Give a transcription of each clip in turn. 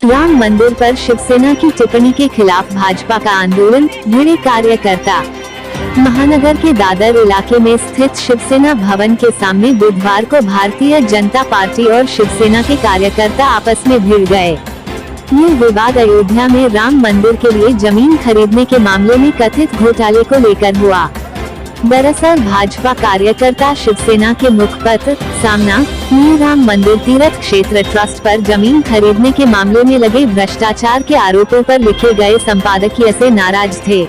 राम मंदिर पर शिवसेना की टिप्पणी के खिलाफ भाजपा का आंदोलन, भिड़े कार्यकर्ता। महानगर के दादर इलाके में स्थित शिवसेना भवन के सामने बुधवार को भारतीय जनता पार्टी और शिवसेना के कार्यकर्ता आपस में भिड़ गए। ये विवाद अयोध्या में राम मंदिर के लिए जमीन खरीदने के मामले में कथित घोटाले को लेकर हुआ। दरअसल भाजपा कार्यकर्ता शिवसेना के मुखपत्र सामना में राम मंदिर तीर्थ क्षेत्र ट्रस्ट पर जमीन खरीदने के मामले में लगे भ्रष्टाचार के आरोपों पर लिखे गए संपादकीय से नाराज थे।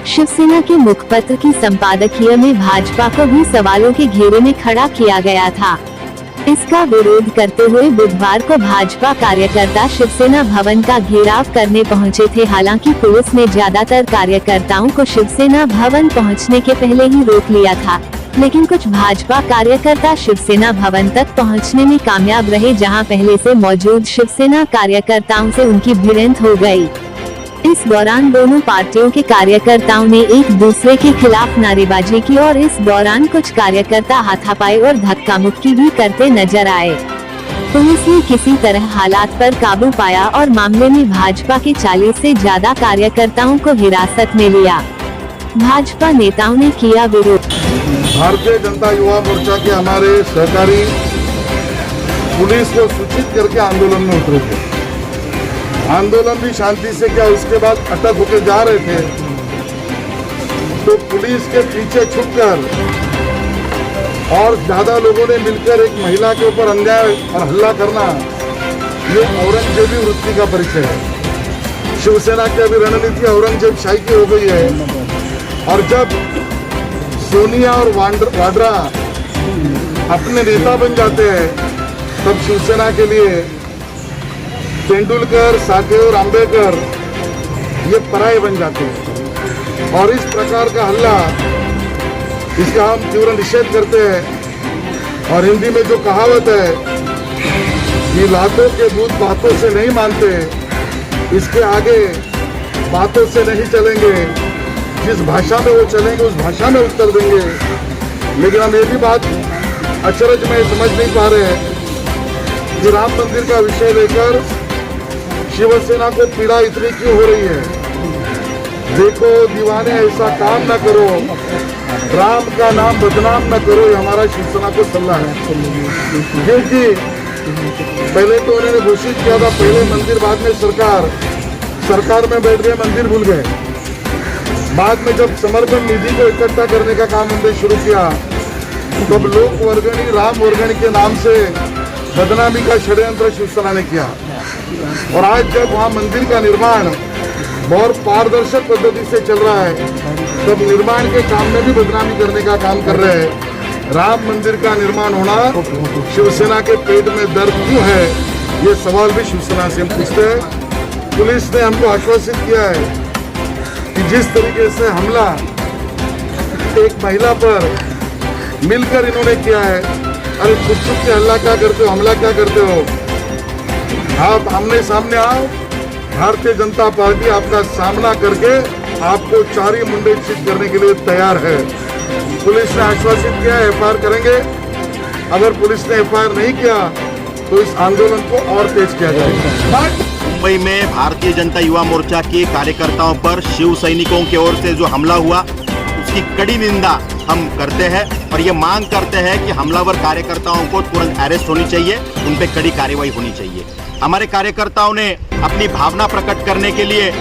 शिवसेना के मुखपत्र की संपादकीय में भाजपा को भी सवालों के घेरे में खड़ा किया गया था। इसका विरोध करते हुए बुधवार को भाजपा कार्यकर्ता शिवसेना भवन का घेराव करने पहुंचे थे। हालांकि पुलिस ने ज्यादातर कार्यकर्ताओं को शिवसेना भवन पहुंचने के पहले ही रोक लिया था, लेकिन कुछ भाजपा कार्यकर्ता शिवसेना भवन तक पहुंचने में कामयाब रहे, जहां पहले से मौजूद शिवसेना कार्यकर्ताओं से उनकी भिड़ंत हो गई। इस दौरान दोनों पार्टियों के कार्यकर्ताओं ने एक दूसरे के खिलाफ नारेबाजी की और इस दौरान कुछ कार्यकर्ता हाथापाई और धक्का मुक्की भी करते नजर आए। पुलिस ने किसी तरह हालात पर काबू पाया और मामले में भाजपा के 40 से ज्यादा कार्यकर्ताओं को हिरासत में लिया। भाजपा नेताओं ने किया विरोध। भारतीय जनता युवा मोर्चा के हमारे सहकारी पुलिस को सूचित करके आंदोलन में उतरे थे। आंदोलन भी शांति से किया, उसके बाद अटक होकर जा रहे थे तो पुलिस के पीछे छुपकर और ज्यादा लोगों ने मिलकर एक महिला के ऊपर अन्याय और हल्ला करना, ये औरंगजेबी वृत्ति का परिचय है। शिवसेना की अभी रणनीति औरंगजेब शाही की हो गई है। और जब सोनिया और वाड्रा अपने नेता बन जाते हैं तब शिवसेना के लिए तेंदुलकर, साठे, आंबेडकर ये पराये बन जाते हैं। और इस प्रकार का हल्ला, इसका हम तीव्र निषेध करते हैं। और हिंदी में जो कहावत है कि लातों के भूत बातों से नहीं मानते, इसके आगे बातों से नहीं चलेंगे। जिस भाषा में वो चलेंगे उस भाषा में उत्तर देंगे। लेकिन हम ये भी बात अचरज में समझ नहीं पा रहे हैं कि राम मंदिर का विषय लेकर शिवसेना को पीड़ा इतनी क्यों हो रही है। देखो दीवाने, ऐसा काम न करो, राम का नाम बदनाम न करो, ये हमारा शिवसेना को सलाह है। क्योंकि पहले तो उन्होंने घोषित किया था पहले मंदिर, बाद में सरकार में बैठ गए, मंदिर भूल गए। बाद में जब समर्पण निधि को इकट्ठा करने का काम उन्होंने शुरू किया तब लोक वर्गणी, राम वर्गणी के नाम से बदनामी का षड्यंत्र शिवसेना ने किया। और आज जब वहाँ मंदिर का निर्माण बहुत पारदर्शक पद्धति से चल रहा है तब निर्माण के काम में भी बदनामी करने का काम कर रहे हैं। राम मंदिर का निर्माण होना शिवसेना के पेट में दर्द क्यों है, ये सवाल भी शिवसेना से हम पूछते हैं। पुलिस ने हमको आश्वासित किया है कि जिस तरीके से हमला एक महिला पर मिलकर इन्होंने किया है, अरे छुप छुप के हल्ला क्या करते हो, हमला क्या करते हो, आप आमने सामने आओ। भारतीय जनता पार्टी आपका सामना करके आपको चारी मुंडे चित करने के लिए तैयार है। पुलिस ने आश्वासित किया है एफआईआर करेंगे। अगर पुलिस ने एफआईआर नहीं किया तो इस आंदोलन को और तेज किया जाएगा। मुंबई में भारतीय जनता युवा मोर्चा के कार्यकर्ताओं पर शिव सैनिकों की ओर से जो हमला हुआ उसकी कड़ी निंदा हम करते हैं और ये मांग करते हैं कि हमलावर कार्यकर्ताओं को तुरंत अरेस्ट होनी चाहिए, उन पे कड़ी कार्रवाई होनी चाहिए। हमारे कार्यकर्ताओं ने अपनी भावना प्रकट करने के लिए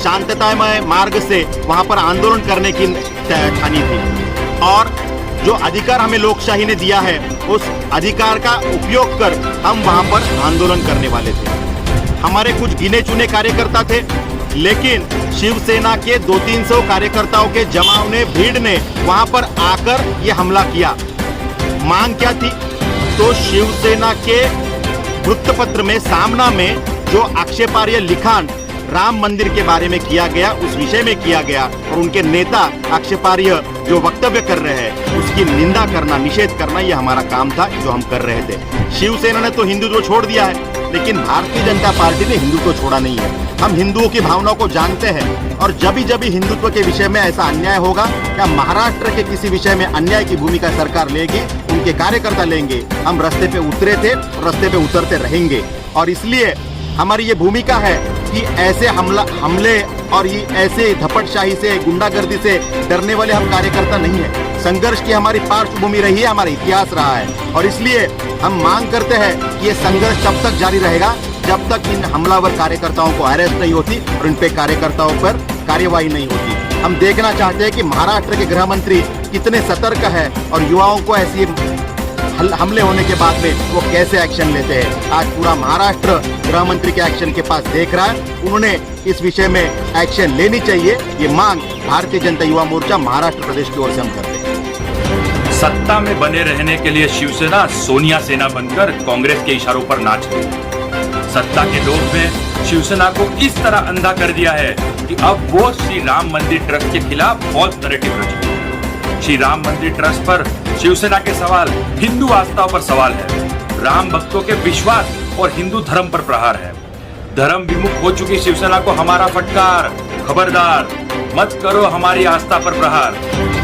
शांततामय मार्ग से वहां पर आंदोलन करने की ठानी थी और जो अधिकार हमें लोकशाही ने दिया है उस अधिकार का उपयोग कर हम वहां पर आंदोलन करने वाले थे। हमारे कुछ गिने चुने कार्यकर्ता थे, लेकिन शिवसेना के 200-300 कार्यकर्ताओं के जमाव ने, भीड़ ने वहां पर आकर ये हमला किया। मांग क्या थी? तो शिवसेना के वृत्तपत्र में सामना में जो आक्षेपार्ह लिखान राम मंदिर के बारे में किया गया, उस विषय में किया गया और उनके नेता आक्षेपार्ह जो वक्तव्य कर रहे हैं उसकी निंदा करना, निषेध करना, यह हमारा काम था जो हम कर रहे थे। शिवसेना ने तो हिंदुत्व छोड़ दिया है, लेकिन भारतीय जनता पार्टी ने हिंदुत्व छोड़ा नहीं है। हम हिंदुओं की भावनाओं को जानते हैं और जब भी हिंदुत्व के विषय में ऐसा अन्याय होगा या महाराष्ट्र के किसी विषय में अन्याय की भूमिका सरकार लेगी, उनके कार्यकर्ता लेंगे। हम रास्ते पे उतरे थे, रास्ते पे उतरते रहेंगे और इसलिए हमारी ये भूमिका है कि ऐसे हमले और ये ऐसे धपटशाही से, गुंडागर्दी से डरने वाले हम कार्यकर्ता नहीं है। संघर्ष की हमारी पार्श्वभूमि रही है, हमारा इतिहास रहा है, और इसलिए हम मांग करते हैं कि ये संघर्ष तब तक जारी रहेगा जब तक इन हमलावर कार्यकर्ताओं को अरेस्ट नहीं होती और इन पे कार्यकर्ताओं पर कार्यवाही नहीं होती। हम देखना चाहते हैं कि महाराष्ट्र के गृह मंत्री कितने सतर्क है और युवाओं को ऐसी हमले होने के बाद में वो कैसे एक्शन लेते हैं। आज पूरा महाराष्ट्र गृह मंत्री के एक्शन के पास देख रहा है। उन्होंने इस विषय में एक्शन लेनी चाहिए, ये मांग भारतीय जनता युवा मोर्चा महाराष्ट्र प्रदेश की ओर से हम करते हैं। सत्ता में बने रहने के लिए शिवसेना सोनिया सेना बनकर कांग्रेस के इशारों पर नाच रही है। सत्ता के लोभ में शिवसेना को इस तरह अंधा कर दिया है कि अब वो श्री राम मंदिर ट्रस्ट के खिलाफ फॉल्स नैरेटिव रची है। श्री राम मंदिर ट्रस्ट पर शिवसेना के सवाल हिंदू आस्था पर सवाल है, राम भक्तों के विश्वास और हिंदू धर्म पर प्रहार है। धर्म विमुख हो चुकी शिवसेना को हमारा फटकार, खबरदार, मत करो हमारी आस्था पर प्रहार।